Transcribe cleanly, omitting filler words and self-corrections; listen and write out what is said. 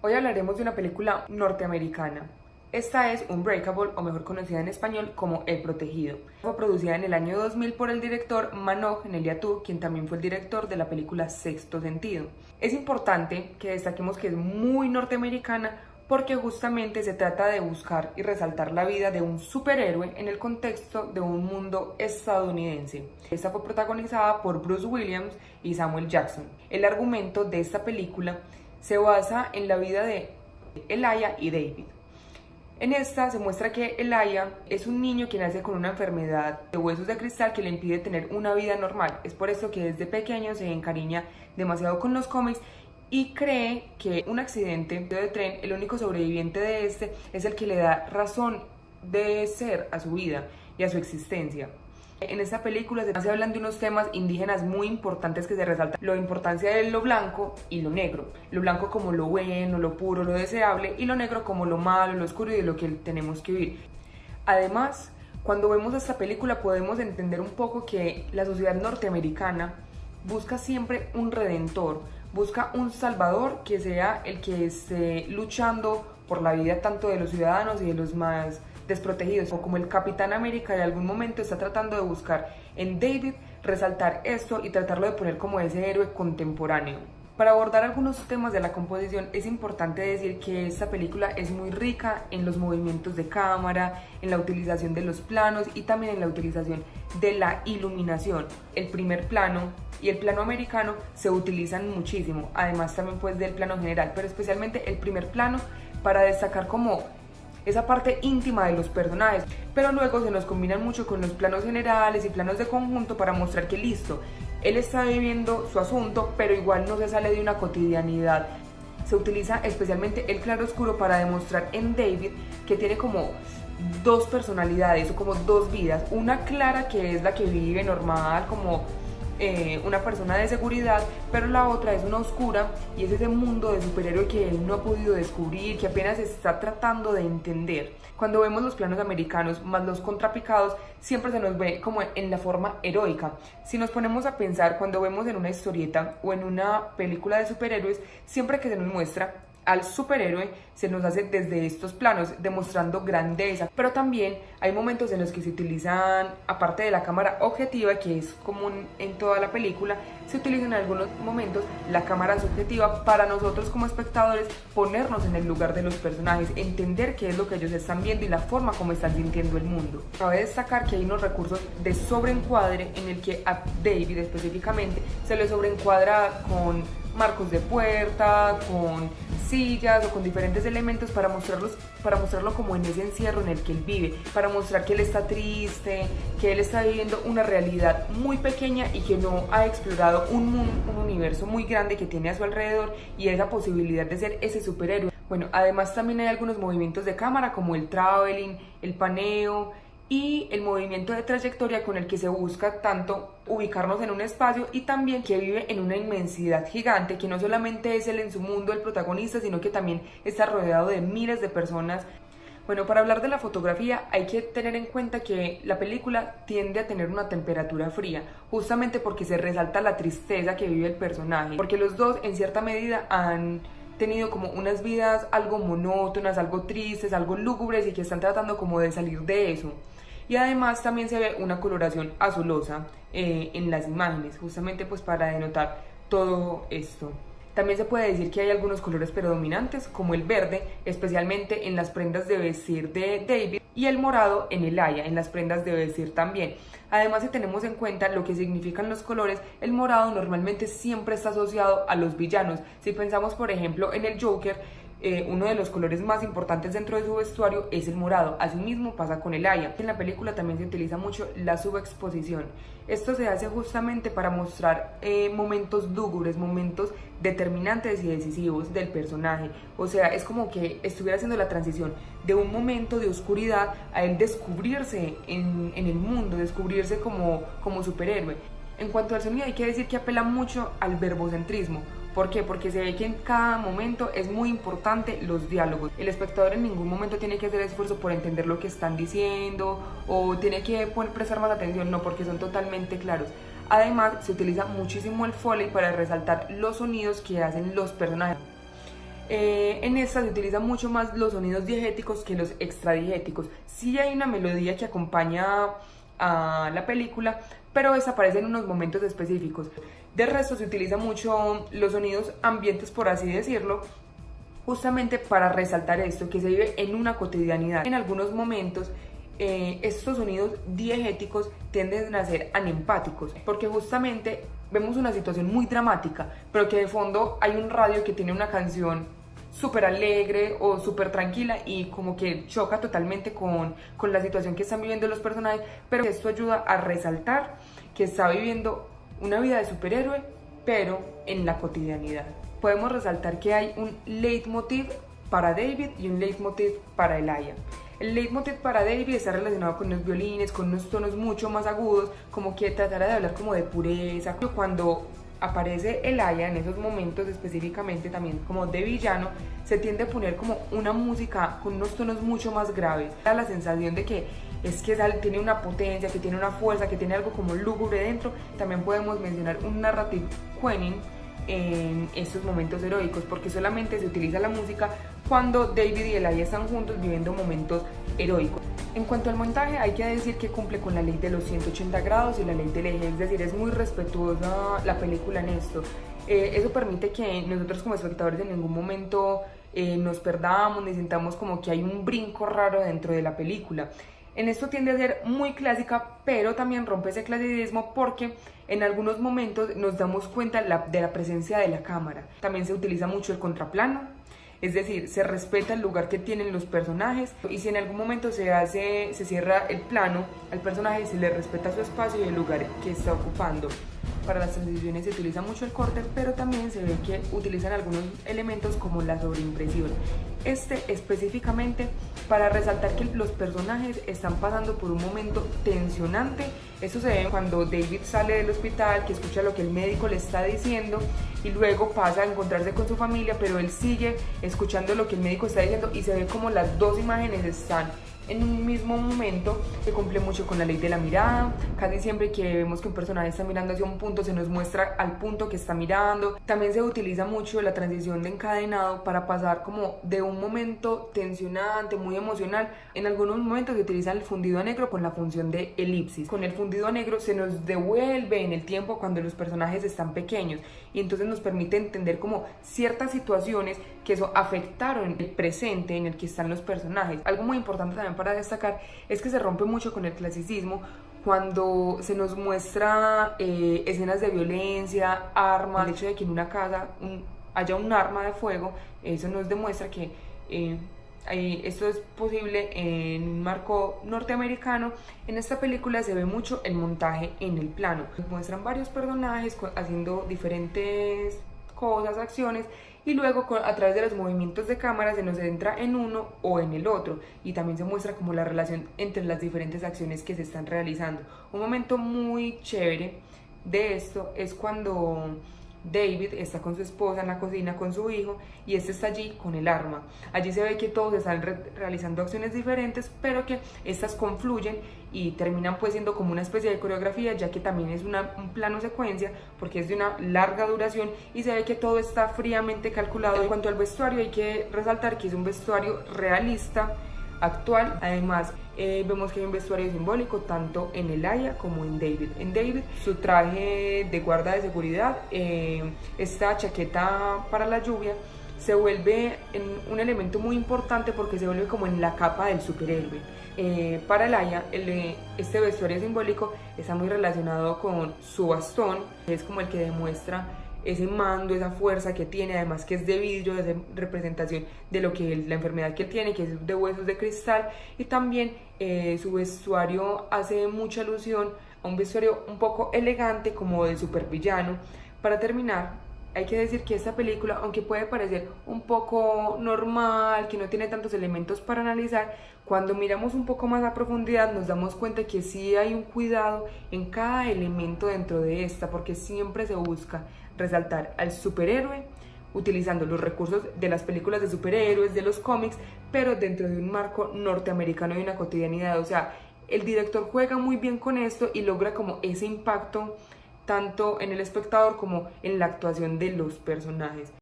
Hoy hablaremos de una película norteamericana. Esta es Unbreakable, o mejor conocida en español como El Protegido. Fue producida en el año 2000 por el director Manoj Neliatur, quien también fue el director de la película Sexto Sentido. Es importante que destaquemos que es muy norteamericana porque justamente se trata de buscar y resaltar la vida de un superhéroe en el contexto de un mundo estadounidense. Esta fue protagonizada por Bruce Williams y Samuel Jackson. El argumento de esta película se basa en la vida de Elijah y David. En esta se muestra que Elijah es un niño que nace con una enfermedad de huesos de cristal que le impide tener una vida normal. Es por eso que desde pequeño se encariña demasiado con los cómics y cree que un accidente de tren, el único sobreviviente de este, es el que le da razón de ser a su vida y a su existencia. En esta película se hablan de unos temas indígenas muy importantes que se resaltan: la importancia de lo blanco y lo negro. Lo blanco como lo bueno, lo puro, lo deseable, y lo negro como lo malo, lo oscuro y de lo que tenemos que vivir. Además, cuando vemos esta película podemos entender un poco que la sociedad norteamericana busca siempre un redentor, busca un salvador que sea el que esté luchando por la vida tanto de los ciudadanos y de los más desprotegidos, o como el Capitán América de algún momento está tratando de buscar en David resaltar esto y tratarlo de poner como ese héroe contemporáneo. Para abordar algunos temas de la composición es importante decir que esta película es muy rica en los movimientos de cámara, en la utilización de los planos y también en la utilización de la iluminación. El primer plano y el plano americano se utilizan muchísimo, además también pues del plano general, pero especialmente el primer plano para destacar como esa parte íntima de los personajes, pero luego se nos combinan mucho con los planos generales y planos de conjunto para mostrar que listo, él está viviendo su asunto, pero igual no se sale de una cotidianidad. Se utiliza especialmente el claroscuro para demostrar en David que tiene como dos personalidades o como dos vidas, una clara que es la que vive normal como una persona de seguridad, pero la otra es una oscura y es ese mundo de superhéroe que él no ha podido descubrir, que apenas está tratando de entender. Cuando vemos los planos americanos más los contrapicados, siempre se nos ve como en la forma heroica. Si nos ponemos a pensar, cuando vemos en una historieta o en una película de superhéroes, siempre que se nos muestra al superhéroe se nos hace desde estos planos, demostrando grandeza, pero también hay momentos en los que se utilizan, aparte de la cámara objetiva, que es común en toda la película, se utiliza en algunos momentos la cámara subjetiva para nosotros como espectadores ponernos en el lugar de los personajes, entender qué es lo que ellos están viendo y la forma como están sintiendo el mundo. Cabe destacar que hay unos recursos de sobreencuadre en el que a David específicamente se le sobreencuadra con marcos de puerta, con sillas o con diferentes elementos para mostrarlo como en ese encierro en el que él vive, para mostrar que él está triste, que él está viviendo una realidad muy pequeña y que no ha explorado un universo muy grande que tiene a su alrededor y esa posibilidad de ser ese superhéroe. Bueno, además también hay algunos movimientos de cámara como el traveling, el paneo y el movimiento de trayectoria con el que se busca tanto ubicarnos en un espacio y también que vive en una inmensidad gigante, que no solamente es él en su mundo el protagonista, sino que también está rodeado de miles de personas. Bueno, para hablar de la fotografía hay que tener en cuenta que la película tiende a tener una temperatura fría, justamente porque se resalta la tristeza que vive el personaje, porque los dos en cierta medida han tenido como unas vidas algo monótonas, algo tristes, algo lúgubres y que están tratando como de salir de eso. Y además también se ve una coloración azulosa en las imágenes, justamente pues para denotar todo esto. También se puede decir que hay algunos colores predominantes, como el verde, especialmente en las prendas de vestir de David, y el morado en Elijah, en las prendas de vestir también. Además, si tenemos en cuenta lo que significan los colores, el morado normalmente siempre está asociado a los villanos. Si pensamos, por ejemplo, en el Joker, uno de los colores más importantes dentro de su vestuario es el morado. Asimismo pasa con Elijah. En la película también se utiliza mucho la subexposición. Esto se hace justamente para mostrar momentos lúgubres, momentos determinantes y decisivos del personaje. O sea, es como que estuviera haciendo la transición de un momento de oscuridad a él descubrirse en el mundo, descubrirse como superhéroe. En cuanto al sonido, hay que decir que apela mucho al verbocentrismo. ¿Por qué? Porque se ve que en cada momento es muy importante los diálogos. El espectador en ningún momento tiene que hacer esfuerzo por entender lo que están diciendo o tiene que prestar más atención, no, porque son totalmente claros. Además, se utiliza muchísimo el Foley para resaltar los sonidos que hacen los personajes. En esta se utilizan mucho más los sonidos diegéticos que los extradigéticos. Sí hay una melodía que acompaña a la película, pero esa aparece en unos momentos específicos. De resto se utiliza mucho los sonidos ambientes, por así decirlo, justamente para resaltar esto, que se vive en una cotidianidad. En algunos momentos estos sonidos diegéticos tienden a ser anempáticos, porque justamente vemos una situación muy dramática, pero que de fondo hay un radio que tiene una canción súper alegre o súper tranquila y como que choca totalmente con la situación que están viviendo los personajes, pero esto ayuda a resaltar que está viviendo una vida de superhéroe, pero en la cotidianidad. Podemos resaltar que hay un leitmotiv para David y un leitmotiv para Elijah. El leitmotiv para David está relacionado con los violines, con unos tonos mucho más agudos, como que tratara de hablar como de pureza. Cuando aparece Elijah en esos momentos específicamente también como de villano, se tiende a poner como una música con unos tonos mucho más graves. Da la sensación de que tiene una potencia, que tiene una fuerza, que tiene algo como lúgubre dentro. También podemos mencionar un narrative queening en estos momentos heroicos, porque solamente se utiliza la música cuando David y Elijah están juntos viviendo momentos heroicos. En cuanto al montaje, hay que decir que cumple con la ley de los 180 grados y la ley del eje, es decir, es muy respetuosa la película en esto. Eso permite que nosotros como espectadores en ningún momento nos perdamos ni sintamos como que hay un brinco raro dentro de la película. En esto tiende a ser muy clásica, pero también rompe ese clasicismo porque en algunos momentos nos damos cuenta de la presencia de la cámara. También se utiliza mucho el contraplano, es decir, se respeta el lugar que tienen los personajes, y si en algún momento se cierra el plano al personaje, se le respeta su espacio y el lugar que está ocupando. Para las transiciones se utiliza mucho el corte, pero también se ve que utilizan algunos elementos como la sobreimpresión. Específicamente para resaltar que los personajes están pasando por un momento tensionante. Eso se ve cuando David sale del hospital, que escucha lo que el médico le está diciendo y luego pasa a encontrarse con su familia, pero él sigue escuchando lo que el médico está diciendo y se ve como las dos imágenes están en un mismo momento. Se cumple mucho con la ley de la mirada. Casi siempre que vemos que un personaje está mirando hacia un punto, se nos muestra al punto que está mirando. También se utiliza mucho la transición de encadenado para pasar como de un momento tensionante, muy emocional. En algunos momentos se utiliza el fundido a negro con la función de elipsis. Con el fundido a negro se nos devuelve en el tiempo cuando los personajes están pequeños y entonces nos permite entender como ciertas situaciones que eso afectaron el presente en el que están los personajes. Algo muy importante también para destacar es que se rompe mucho con el clasicismo cuando se nos muestra escenas de violencia, armas. El hecho de que en una casa haya un arma de fuego, eso nos demuestra que esto es posible en un marco norteamericano. En esta película se ve mucho el montaje en el plano. Nos muestran varios personajes haciendo diferentes cosas, acciones, y luego a través de los movimientos de cámara se nos entra en uno o en el otro, y también se muestra como la relación entre las diferentes acciones que se están realizando. Un momento muy chévere de esto es cuando David está con su esposa en la cocina con su hijo y este está allí con el arma. Allí se ve que todos están realizando acciones diferentes, pero que estas confluyen y terminan pues siendo como una especie de coreografía, ya que también es un plano secuencia porque es de una larga duración y se ve que todo está fríamente calculado. En cuanto al vestuario, hay que resaltar que es un vestuario realista, actual. Además vemos que hay un vestuario simbólico tanto en Elijah como en David. En David, su traje de guarda de seguridad, esta chaqueta para la lluvia, se vuelve un elemento muy importante porque se vuelve como en la capa del superhéroe. Para Elijah, este vestuario simbólico está muy relacionado con su bastón, que es como el que demuestra ese mando, esa fuerza que tiene, además que es de vidrio, es representación de lo que la enfermedad que tiene, que es de huesos de cristal. Y también su vestuario hace mucha alusión a un vestuario un poco elegante como de supervillano. Para terminar, hay que decir que esta película, aunque puede parecer un poco normal, que no tiene tantos elementos para analizar, cuando miramos un poco más a profundidad nos damos cuenta que sí hay un cuidado en cada elemento dentro de esta, porque siempre se busca resaltar al superhéroe utilizando los recursos de las películas de superhéroes, de los cómics, pero dentro de un marco norteamericano y una cotidianidad. O sea, el director juega muy bien con esto y logra como ese impacto tanto en el espectador como en la actuación de los personajes.